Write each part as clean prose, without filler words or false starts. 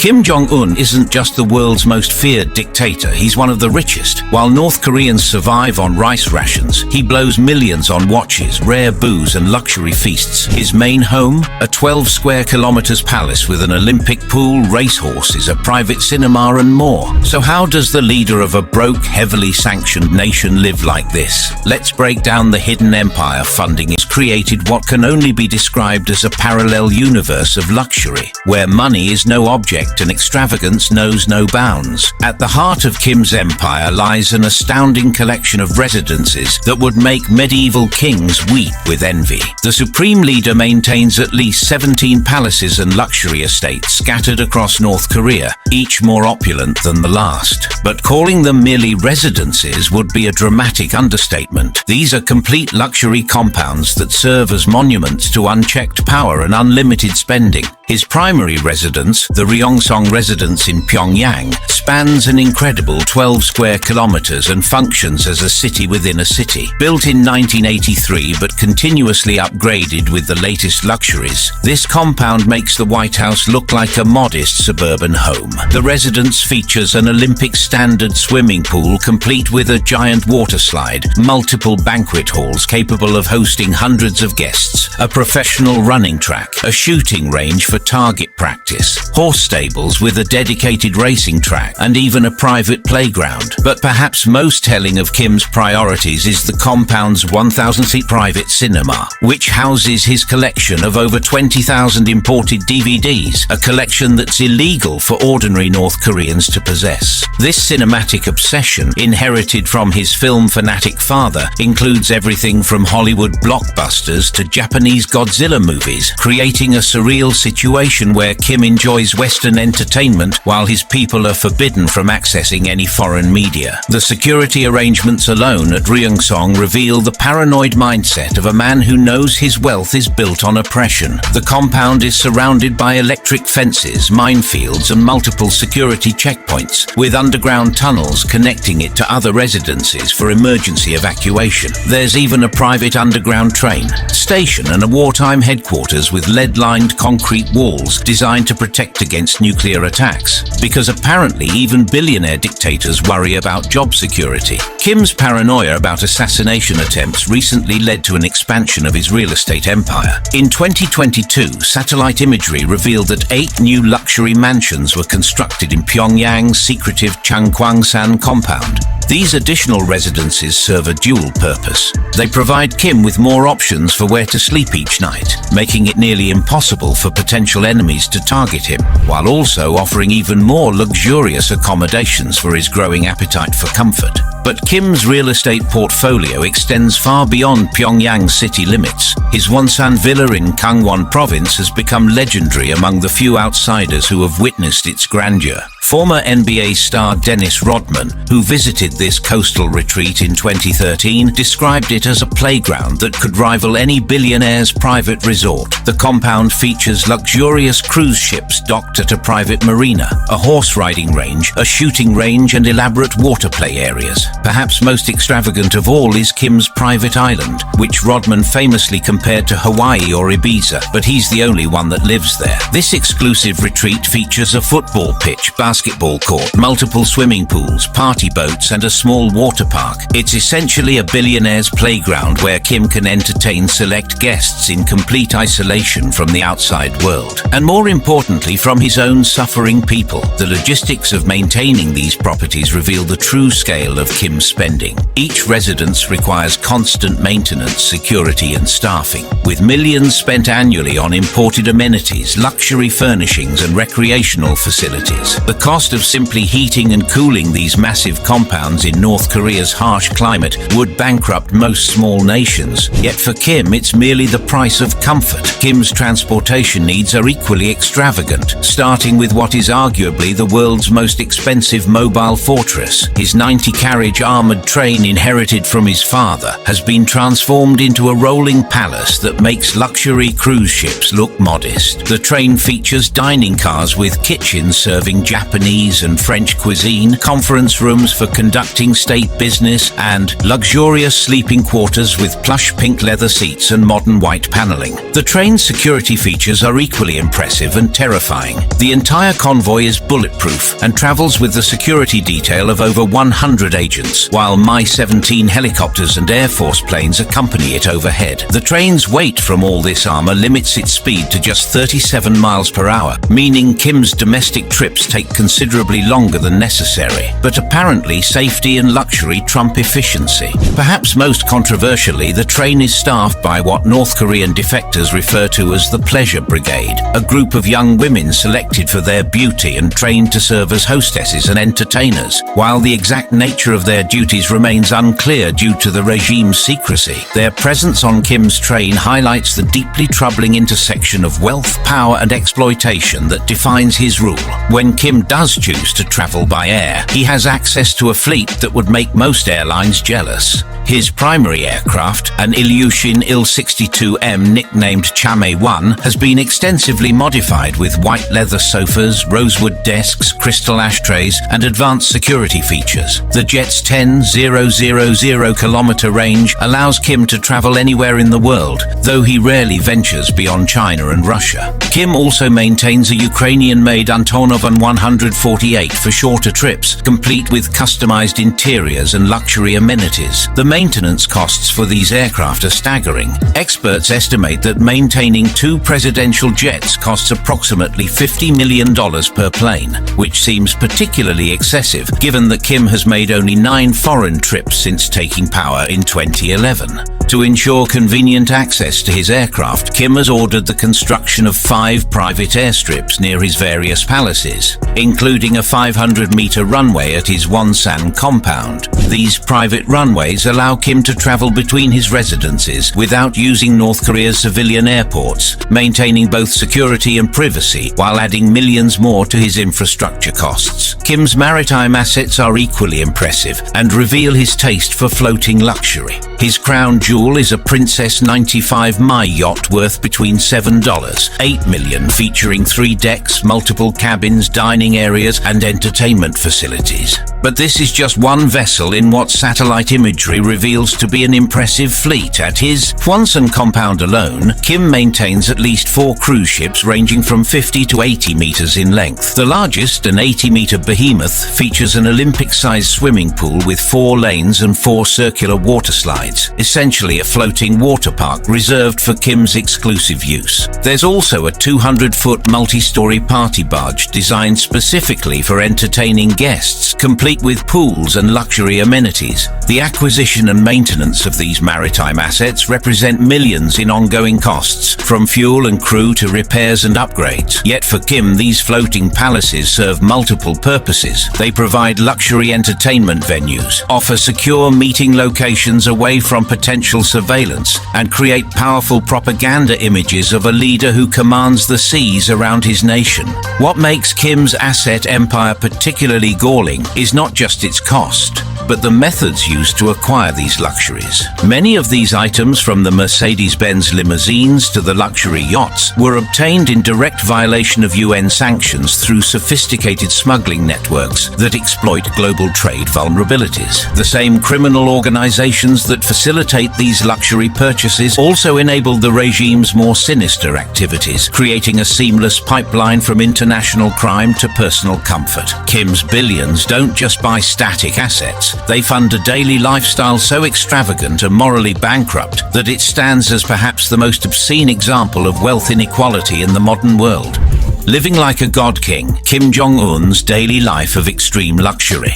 Kim Jong-un isn't just the world's most feared dictator, he's one of the richest. While North Koreans survive on rice rations, he blows millions on watches, rare booze and luxury feasts. His main home? A 12 square kilometers palace with an Olympic pool, racehorses, a private cinema and more. So how does the leader of a broke, heavily sanctioned nation live like this? Let's break down the hidden empire funding has created what can only be described as a parallel universe of luxury, where money is no object and extravagance knows no bounds. At the heart of Kim's empire lies an astounding collection of residences that would make medieval kings weep with envy. The supreme leader maintains at least 17 palaces and luxury estates scattered across North Korea, each more opulent than the last. But calling them merely residences would be a dramatic understatement. These are complete luxury compounds that serve as monuments to unchecked power and unlimited spending. His primary residence, the Ryongseong residence in Pyongyang, spans an incredible 12 square kilometers and functions as a city within a city. Built in 1983 but continuously upgraded with the latest luxuries, this compound makes the White House look like a modest suburban home. The residence features an Olympic standard swimming pool complete with a giant water slide, multiple banquet halls capable of hosting hundreds of guests, a professional running track, a shooting range for target practice, horse stables with a dedicated racing track, and even a private playground. But perhaps most telling of Kim's priorities is the compound's 1,000-seat private cinema, which houses his collection of over 20,000 imported DVDs, a collection that's illegal for ordinary North Koreans to possess. This cinematic obsession, inherited from his film fanatic father, includes everything from Hollywood blockbusters to Japanese Godzilla movies, creating a surreal situation where Kim enjoys Western entertainment while his people are forbidden from accessing any foreign media. The security arrangements alone at Ryongseong reveal the paranoid mindset of a man who knows his wealth is built on oppression. The compound is surrounded by electric fences, minefields and multiple security checkpoints, with underground tunnels connecting it to other residences for emergency evacuation. There's even a private underground train station and a wartime headquarters with lead-lined concrete walls designed to protect against nuclear attacks, because apparently even billionaire dictators worry about job security. Kim's paranoia about assassination attempts recently led to an expansion of his real estate empire. In 2022, satellite imagery revealed that 8 new luxury mansions were constructed in Pyongyang's secretive Changkwangsan compound. These additional residences serve a dual purpose. They provide Kim with more options for where to sleep each night, making it nearly impossible for potential enemies to target him, while also offering even more luxurious accommodations for his growing appetite for comfort. But Kim's real estate portfolio extends far beyond Pyongyang's city limits. His Wonsan villa in Gangwon province has become legendary among the few outsiders who have witnessed its grandeur. Former NBA star Dennis Rodman, who visited this coastal retreat in 2013, described it as a playground that could rival any billionaire's private resort. The compound features luxurious cruise ships docked at a private marina, a horse riding range, a shooting range and elaborate water play areas. Perhaps most extravagant of all is Kim's private island, which Rodman famously compared to Hawaii or Ibiza, but he's the only one that lives there. This exclusive retreat features a football pitch, basketball court, multiple swimming pools, party boats and a small water park. It's essentially a billionaire's playground where Kim can entertain select guests in complete isolation from the outside world. And more importantly, from his own suffering people. The logistics of maintaining these properties reveal the true scale of Kim's spending. Each residence requires constant maintenance, security and staffing, with millions spent annually on imported amenities, luxury furnishings and recreational facilities. The cost of simply heating and cooling these massive compounds in North Korea's harsh climate would bankrupt most small nations. Yet for Kim, it's merely the price of comfort. Kim's transportation needs are equally extravagant, starting with what is arguably the world's most expensive mobile fortress. His 90-carriage armored train inherited from his father has been transformed into a rolling palace that makes luxury cruise ships look modest. The train features dining cars with kitchens serving Japanese and French cuisine, conference rooms for conducting conducting state business, and luxurious sleeping quarters with plush pink leather seats and modern white paneling. The train's security features are equally impressive and terrifying. The entire convoy is bulletproof and travels with the security detail of over 100 agents, while Mi-17 helicopters and Air Force planes accompany it overhead. The train's weight from all this armor limits its speed to just 37 miles per hour, meaning Kim's domestic trips take considerably longer than necessary. But apparently, safety and luxury trump efficiency. Perhaps most controversially, the train is staffed by what North Korean defectors refer to as the Pleasure Brigade, a group of young women selected for their beauty and trained to serve as hostesses and entertainers. While the exact nature of their duties remains unclear due to the regime's secrecy, their presence on Kim's train highlights the deeply troubling intersection of wealth, power and exploitation that defines his rule. When Kim does choose to travel by air, he has access to a fleet that would make most airlines jealous. His primary aircraft, an Ilyushin Il-62M nicknamed Chame-1, has been extensively modified with white leather sofas, rosewood desks, crystal ashtrays, and advanced security features. The jet's 10,000 kilometer range allows Kim to travel anywhere in the world, though he rarely ventures beyond China and Russia. Kim also maintains a Ukrainian-made Antonov An-148 for shorter trips, complete with customized interiors and luxury amenities. The maintenance costs for these aircraft are staggering. Experts estimate that maintaining two presidential jets costs approximately $50 million per plane, which seems particularly excessive given that Kim has made only 9 foreign trips since taking power in 2011. To ensure convenient access to his aircraft, Kim has ordered the construction of 5 private airstrips near his various palaces, including a 500-meter runway at his Wonsan compound. These private runways allow Kim to travel between his residences without using North Korea's civilian airports, maintaining both security and privacy while adding millions more to his infrastructure costs. Kim's maritime assets are equally impressive and reveal his taste for floating luxury. His crown jewel is a Princess 95 Mai yacht worth between $7-8 million, featuring 3 decks, multiple cabins, dining areas, and entertainment facilities. But this is just one vessel in what satellite imagery reveals to be an impressive fleet. At his Wonsan compound alone, Kim maintains at least 4 cruise ships ranging from 50 to 80 meters in length. The largest, an 80-meter behemoth, features an Olympic-sized swimming pool with 4 lanes and 4 circular water slides, essentially a floating water park reserved for Kim's exclusive use. There's also a 200-foot multi-story party barge designed specifically for entertaining guests, complete with pools and luxury amenities. The acquisition and maintenance of these maritime assets represent millions in ongoing costs, from fuel and crew to repairs and upgrades. Yet for Kim, these floating palaces serve multiple purposes. They provide luxury entertainment venues, offer secure meeting locations away from potential surveillance, and create powerful propaganda images of a leader who commands the seas around his nation. What makes Kim's asset empire particularly galling is not just its cost, but the methods used to acquire these luxuries. Many of these items, from the Mercedes-Benz limousines to the luxury yachts, were obtained in direct violation of UN sanctions through sophisticated smuggling networks that exploit global trade vulnerabilities. The same criminal organizations that facilitate these luxury purchases also enable the regime's more sinister activities, creating a seamless pipeline from international crime to personal comfort. Kim's billions don't just buy static assets. They fund a daily lifestyle so extravagant and morally bankrupt that it stands as perhaps the most obscene example of wealth inequality in the modern world. Living like a god king, Kim Jong-un's daily life of extreme luxury.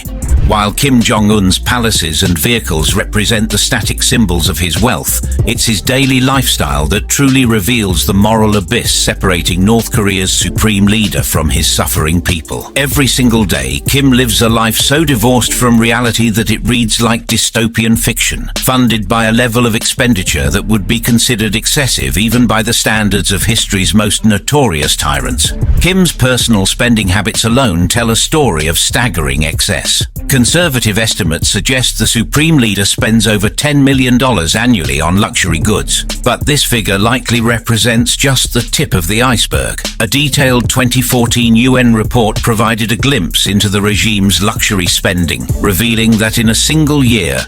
While Kim Jong-un's palaces and vehicles represent the static symbols of his wealth, it's his daily lifestyle that truly reveals the moral abyss separating North Korea's supreme leader from his suffering people. Every single day, Kim lives a life so divorced from reality that it reads like dystopian fiction, funded by a level of expenditure that would be considered excessive even by the standards of history's most notorious tyrants. Kim's personal spending habits alone tell a story of staggering excess. Conservative estimates suggest the supreme leader spends over $10 million annually on luxury goods, but this figure likely represents just the tip of the iceberg. A detailed 2014 UN report provided a glimpse into the regime's luxury spending, revealing that in a single year,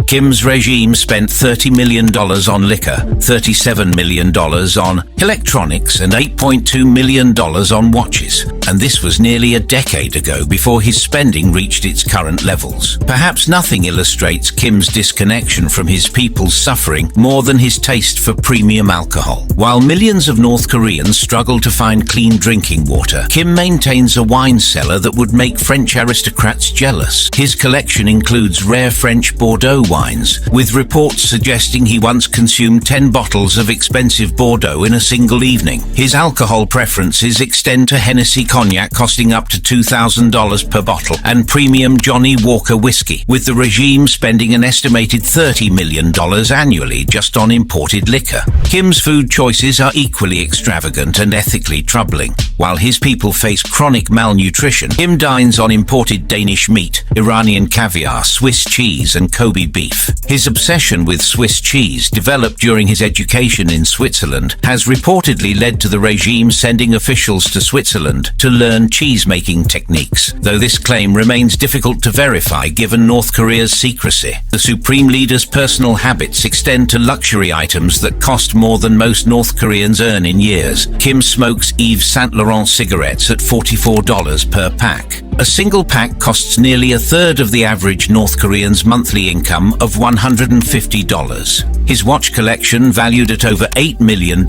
Kim's regime spent $30 million on liquor, $37 million on electronics, and $8.2 million on watches. And this was nearly a decade ago before his spending reached its current levels. Perhaps nothing illustrates Kim's disconnection from his people's suffering more than his taste for premium alcohol. While millions of North Koreans struggle to find clean drinking water, Kim maintains a wine cellar that would make French aristocrats jealous. His collection includes rare French Bordeaux wines, with reports suggesting he once consumed 10 bottles of expensive Bordeaux in a single evening. His alcohol preferences extend to Hennessy cognac costing up to $2,000 per bottle and premium Johnny Walker whiskey, with the regime spending an estimated $30 million annually just on imported liquor. Kim's food choices are equally extravagant and ethically troubling. While his people face chronic malnutrition, Kim dines on imported Danish meat, Iranian caviar, Swiss cheese, and Kobe beef. His obsession with Swiss cheese, developed during his education in Switzerland, has reportedly led to the regime sending officials to Switzerland to learn cheese-making techniques, though this claim remains difficult to verify given North Korea's secrecy. The supreme leader's personal habits extend to luxury items that cost more than most North Koreans earn in years. Kim smokes Yves Saint Laurent cigarettes at $44 per pack. A single pack costs nearly a third of the average North Korean's monthly income of $150. His watch collection, valued at over $8 million,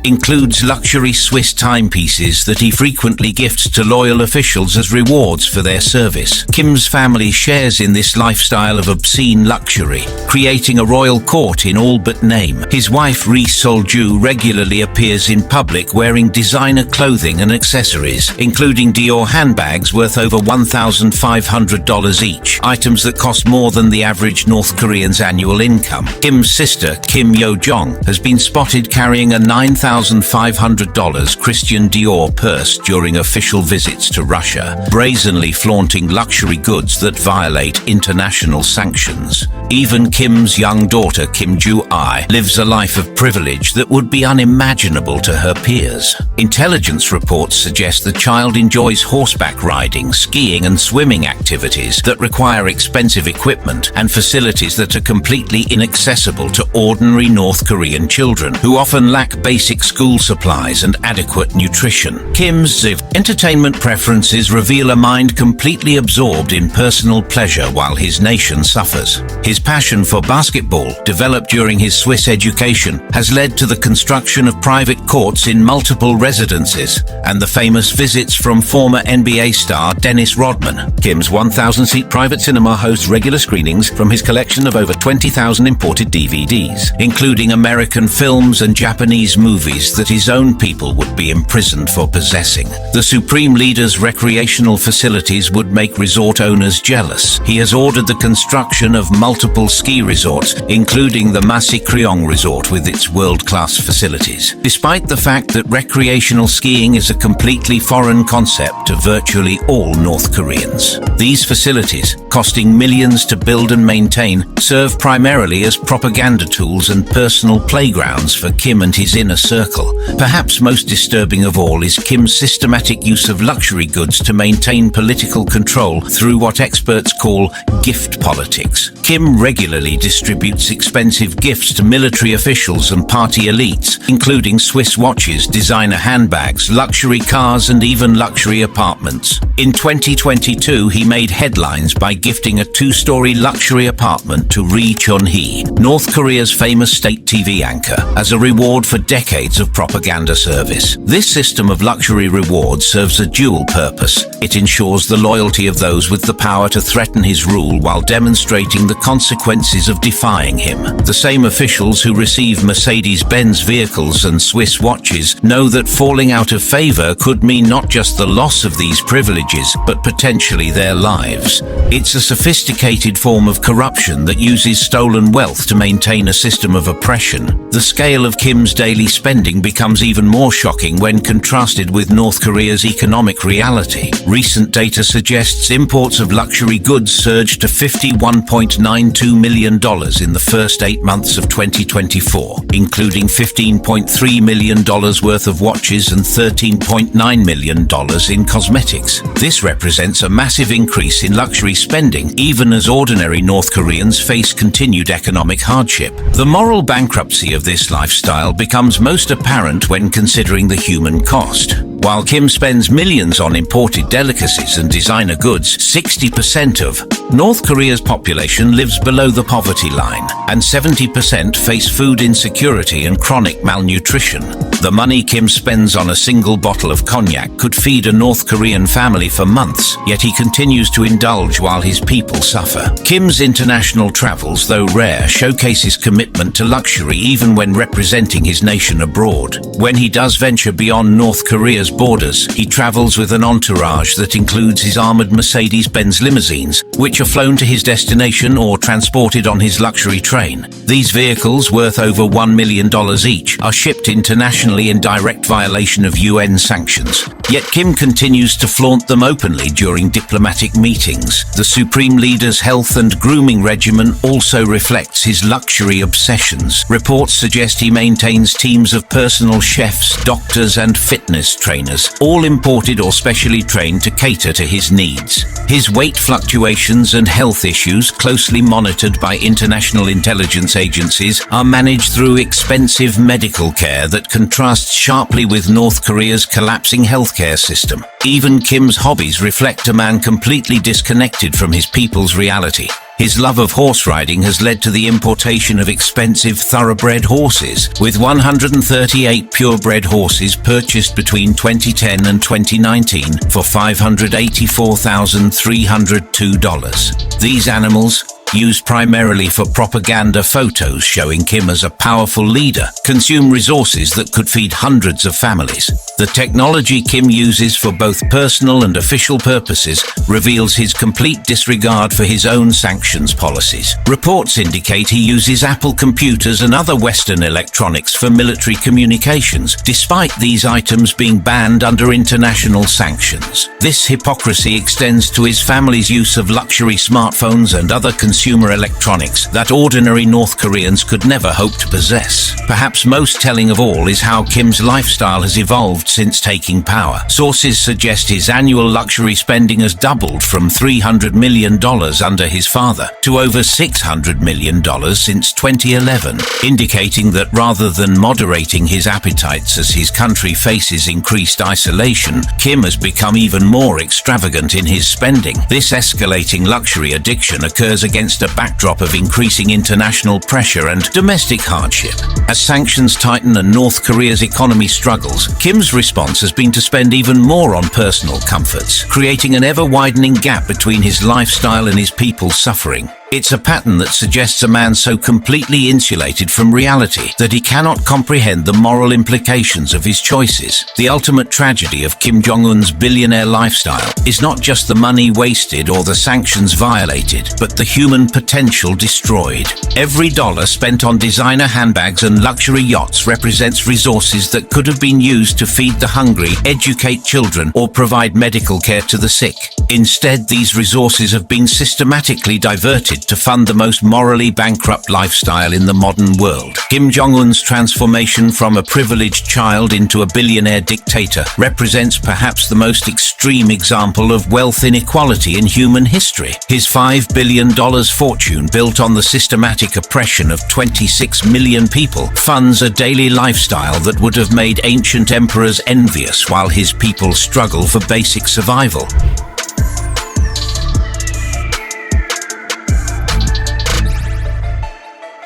includes luxury Swiss timepieces that he frequently gifts to loyal officials as rewards for their service. Kim's family shares in this lifestyle of obscene luxury, creating a royal court in all but name. His wife, Ri Sol-ju, regularly appears in public wearing designer clothing and accessories, including Dior handbags worth over $1,500 each, items that cost more than the average North Korean's annual income. Kim's sister, Kim Yo-jong, has been spotted carrying a $9,500 Christian Dior purse during official visits to Russia, brazenly flaunting luxury goods that violate international sanctions. Even Kim's young daughter, Kim Ju-ai, lives a life of privilege that would be unimaginable to her peers. Intelligence reports suggest the child enjoys horseback riding, skiing, and swimming activities that require expensive equipment and facilities that are completely inaccessible to ordinary North Korean children, who often lack basic school supplies and adequate nutrition. Kim's entertainment preferences reveal a mind completely absorbed in personal pleasure while his nation suffers. His passion for basketball, developed during his Swiss education, has led to the construction of private courts in multiple residences and the famous visits from former NBA star Dennis Rodman. Kim's 1,000-seat private cinema hosts regular screenings from his collection of over 20,000 imported DVDs, including American films and Japanese movies that his own people would be imprisoned for possessing. The supreme leader's recreational facilities would make resort owners jealous. He has ordered the construction of multiple ski resorts, including the Masi Kryong Resort with its world-class facilities. Despite the fact that recreational skiing is a completely foreign concept to virtually all North Koreans, these facilities, costing millions to build and maintain, serve primarily as propaganda tools and personal playgrounds for Kim and his inner circle. Perhaps most disturbing of all is Kim's systematic use of luxury goods to maintain political control through what experts call gift politics. Kim regularly distributes expensive gifts to military officials and party elites, including Swiss watches, designer handbags, luxury cars, and even luxury apartments. In 2022, he made headlines by gifting a 2-story luxury apartment to Ri Chun-hee, North Korea's famous state TV anchor, as a reward for decades of propaganda service. This system of luxury rewards serves a dual purpose. It ensures the loyalty of those with the power to threaten his rule while demonstrating the consequences of defying him. The same officials who receive Mercedes-Benz vehicles and Swiss watches know that falling out of favor could mean not just the loss of these privileges, but potentially their lives. It's a sophisticated form of corruption that uses stolen wealth to maintain a system of oppression. The scale of Kim's daily spending becomes even more shocking when contrasted with North Korea's economic reality. Recent data suggests imports of luxury goods surged to $51.92 million in the first 8 months of 2024, including $15.3 million worth of watches and $13.9 million in cosmetics. This represents a massive increase in luxury spending, even as ordinary North Koreans face continued economic hardship. The moral bankruptcy of this lifestyle becomes most apparent when considering the human cost. While Kim spends millions on imported delicacies and designer goods, 60% of North Korea's population lives below the poverty line, and 70% face food insecurity and chronic malnutrition. The money Kim spends on a single bottle of cognac could feed a North Korean family for months, yet he continues to indulge while his people suffer. Kim's international travels, though rare, showcase his commitment to luxury even when representing his nation abroad. When he does venture beyond North Korea's borders, he travels with an entourage that includes his armored Mercedes-Benz limousines, which are flown to his destination or transported on his luxury train. These vehicles, worth over $1 million each, are shipped internationally in direct violation of UN sanctions. Yet Kim continues to flaunt them openly during diplomatic meetings. The Supreme Leader's health and grooming regimen also reflects his luxury obsessions. Reports suggest he maintains teams of personal chefs, doctors, and fitness trainers, all imported or specially trained to cater to his needs. His weight fluctuations and health issues, closely monitored by international intelligence agencies, are managed through expensive medical care that contrasts sharply with North Korea's collapsing healthcare system. Even Kim's hobbies reflect a man completely disconnected from his people's reality. His love of horse riding has led to the importation of expensive thoroughbred horses, with 138 purebred horses purchased between 2010 and 2019 for $584,302. These animals, used primarily for propaganda photos showing Kim as a powerful leader, consume resources that could feed hundreds of families. The technology Kim uses for both personal and official purposes reveals his complete disregard for his own sanctions policies. Reports indicate he uses Apple computers and other Western electronics for military communications, despite these items being banned under international sanctions. This hypocrisy extends to his family's use of luxury smartphones and other consumer electronics that ordinary North Koreans could never hope to possess. Perhaps most telling of all is how Kim's lifestyle has evolved since taking power. Sources suggest his annual luxury spending has doubled from $300 million under his father to over $600 million since 2011, indicating that rather than moderating his appetites as his country faces increased isolation, Kim has become even more extravagant in his spending. This escalating luxury addiction occurs against a backdrop of increasing international pressure and domestic hardship. As sanctions tighten and North Korea's economy struggles, Kim's response has been to spend even more on personal comforts, creating an ever-widening gap between his lifestyle and his people's suffering. It's a pattern that suggests a man so completely insulated from reality that he cannot comprehend the moral implications of his choices. The ultimate tragedy of Kim Jong-un's billionaire lifestyle is not just the money wasted or the sanctions violated, but the human potential destroyed. Every dollar spent on designer handbags and luxury yachts represents resources that could have been used to feed the hungry, educate children, or provide medical care to the sick. Instead, these resources have been systematically diverted to fund the most morally bankrupt lifestyle in the modern world. Kim Jong-un's transformation from a privileged child into a billionaire dictator represents perhaps the most extreme example of wealth inequality in human history. His $5 billion fortune, built on the systematic oppression of 26 million people, funds a daily lifestyle that would have made ancient emperors envious while his people struggle for basic survival.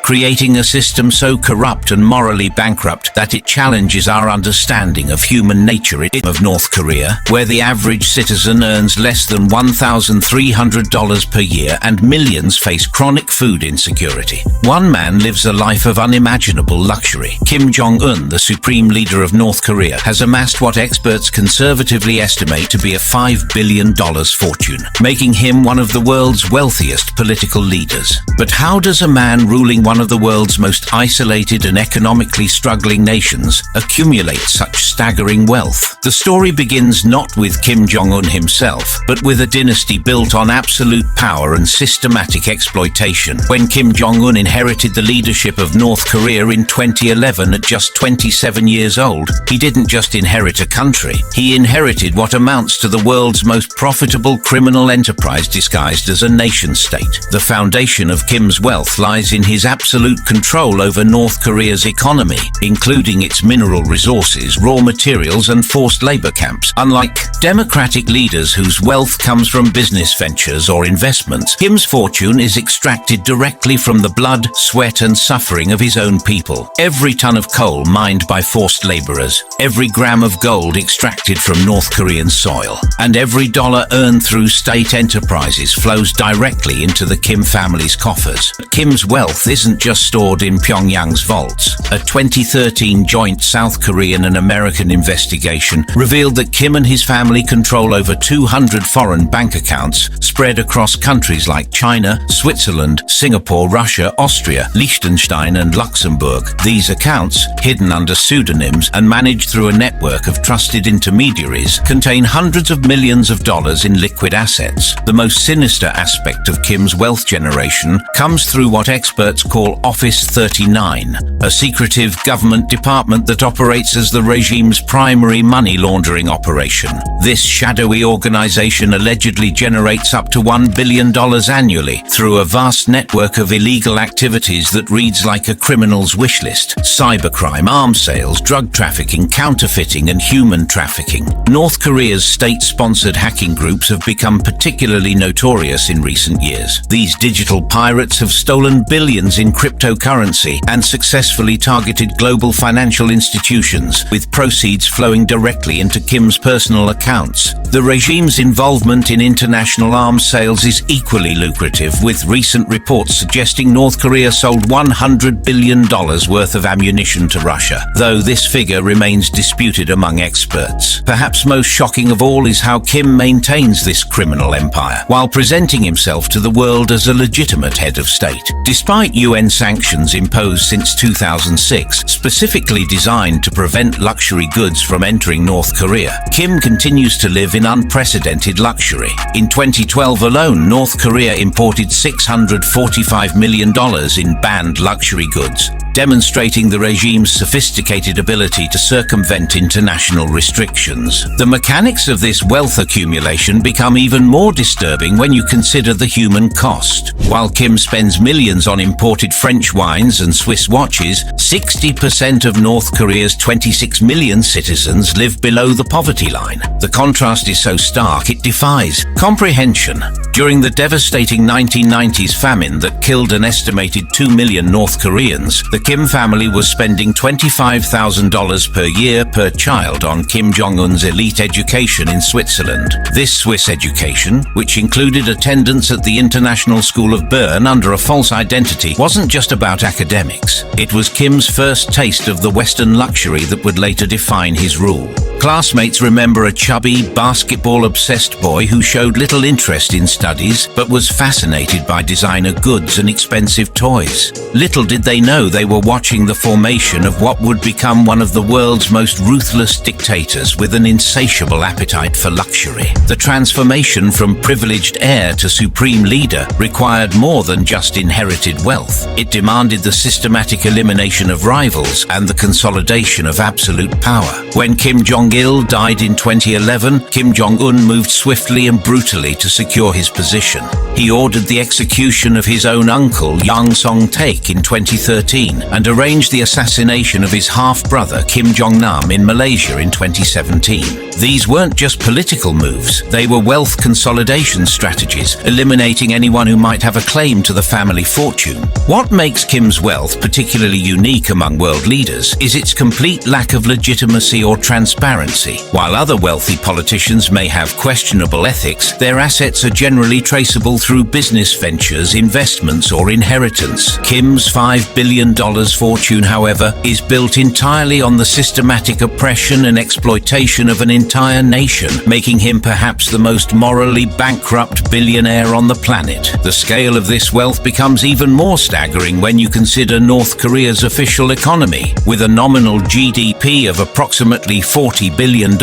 Creating a system so corrupt and morally bankrupt that it challenges our understanding of human nature of North Korea, where the average citizen earns less than $1,300 per year and millions face chronic food insecurity. One man lives a life of unimaginable luxury. Kim Jong-un, the supreme leader of North Korea, has amassed what experts conservatively estimate to be a $5 billion fortune, making him one of the world's wealthiest political leaders. But how does a man ruling one one of the world's most isolated and economically struggling nations accumulate such staggering wealth? The story begins not with Kim Jong-un himself, but with a dynasty built on absolute power and systematic exploitation. When Kim Jong-un inherited the leadership of North Korea in 2011 at just 27 years old, he didn't just inherit a country, he inherited what amounts to the world's most profitable criminal enterprise disguised as a nation-state. The foundation of Kim's wealth lies in his absolute control over North Korea's economy, including its mineral resources, raw materials and forced labor camps. Unlike democratic leaders whose wealth comes from business ventures or investments, Kim's fortune is extracted directly from the blood, sweat and suffering of his own people. Every ton of coal mined by forced laborers, every gram of gold extracted from North Korean soil, and every dollar earned through state enterprises flows directly into the Kim family's coffers. But Kim's wealth isn't just stored in Pyongyang's vaults. A 2013 joint South Korean and American investigation revealed that Kim and his family control over 200 foreign bank accounts spread across countries like China, Switzerland, Singapore, Russia, Austria, Liechtenstein and Luxembourg. These accounts, hidden under pseudonyms and managed through a network of trusted intermediaries, contain hundreds of millions of dollars in liquid assets. The most sinister aspect of Kim's wealth generation comes through what experts call Office 39, a secretive government department that operates as the regime's primary money laundering operation. This shadowy organization allegedly generates up to $1 billion annually through a vast network of illegal activities that reads like a criminal's wish list: cybercrime, arms sales, drug trafficking, counterfeiting and human trafficking. North Korea's state-sponsored hacking groups have become particularly notorious in recent years. These digital pirates have stolen billions in cryptocurrency and successfully targeted global financial institutions, with proceeds flowing directly into Kim's personal accounts. The regime's involvement in international arms sales is equally lucrative, with recent reports suggesting North Korea sold $100 billion worth of ammunition to Russia, though this figure remains disputed among experts. Perhaps most shocking of all is how Kim maintains this criminal empire, while presenting himself to the world as a legitimate head of state. Despite UN sanctions imposed since 2006, specifically designed to prevent luxury goods from entering North Korea, Kim continues to live in unprecedented luxury. In 2012 alone, North Korea imported $645 million in banned luxury goods, demonstrating the regime's sophisticated ability to circumvent international restrictions. The mechanics of this wealth accumulation become even more disturbing when you consider the human cost. While Kim spends millions on imported French wines and Swiss watches, 60% of North Korea's 26 million citizens live below the poverty line. The contrast is so stark it defies comprehension. During the devastating 1990s famine that killed an estimated 2 million North Koreans, the Kim family was spending $25,000 per year per child on Kim Jong-un's elite education in Switzerland. This Swiss education, which included attendance at the International School of Bern under a false identity, wasn't just about academics. It was Kim's first taste of the Western luxury that would later define his rule. Classmates remember a chubby, basketball-obsessed boy who showed little interest in studies but was fascinated by designer goods and expensive toys. Little did they know they were watching the formation of what would become one of the world's most ruthless dictators with an insatiable appetite for luxury. The transformation from privileged heir to supreme leader required more than just inherited wealth. It demanded the systematic elimination of rivals and the consolidation of absolute power. When Kim Jong-il died in 2011, Kim Jong-un moved swiftly and brutally to secure his position. He ordered the execution of his own uncle, Yang Song-taek, in 2013 and arranged the assassination of his half-brother, Kim Jong-nam, in Malaysia in 2017. These weren't just political moves, they were wealth consolidation strategies, eliminating anyone who might have a claim to the family fortune. What makes Kim's wealth particularly unique among world leaders is its complete lack of legitimacy or transparency. While other wealthy politicians may have questionable ethics, their assets are generally traceable through business ventures, investments, or inheritance. Kim's $5 billion fortune, however, is built entirely on the systematic oppression and exploitation of an entire nation, making him perhaps the most morally bankrupt billionaire on the planet. The scale of this wealth becomes even more staggering when you consider North Korea's official economy. With a nominal GDP of approximately $40 billion,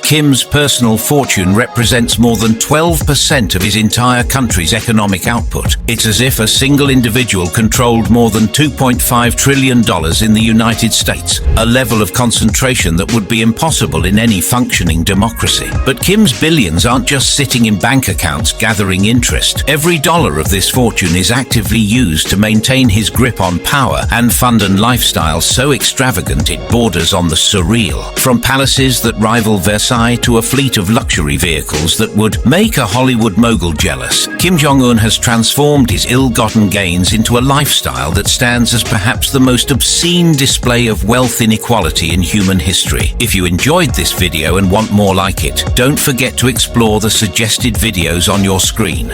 Kim's personal fortune represents more than 12% of his entire country's economic output. It's as if a single individual controlled more than $2.5 trillion in the United States, a level of concentration that would be impossible in any functioning democracy. But Kim's billions aren't just sitting in bank accounts gathering interest. Every dollar of this fortune is actively used to maintain his grip on power and fund a lifestyle so extravagant it borders on the surreal. From palaces that rival Versailles to a fleet of luxury vehicles that would make a Hollywood mogul jealous, Kim Jong-un has transformed his ill-gotten gains into a lifestyle that stands as perhaps the most obscene display of wealth inequality in human history. If you enjoyed this video and want more like it, don't forget to explore the suggested videos on your screen.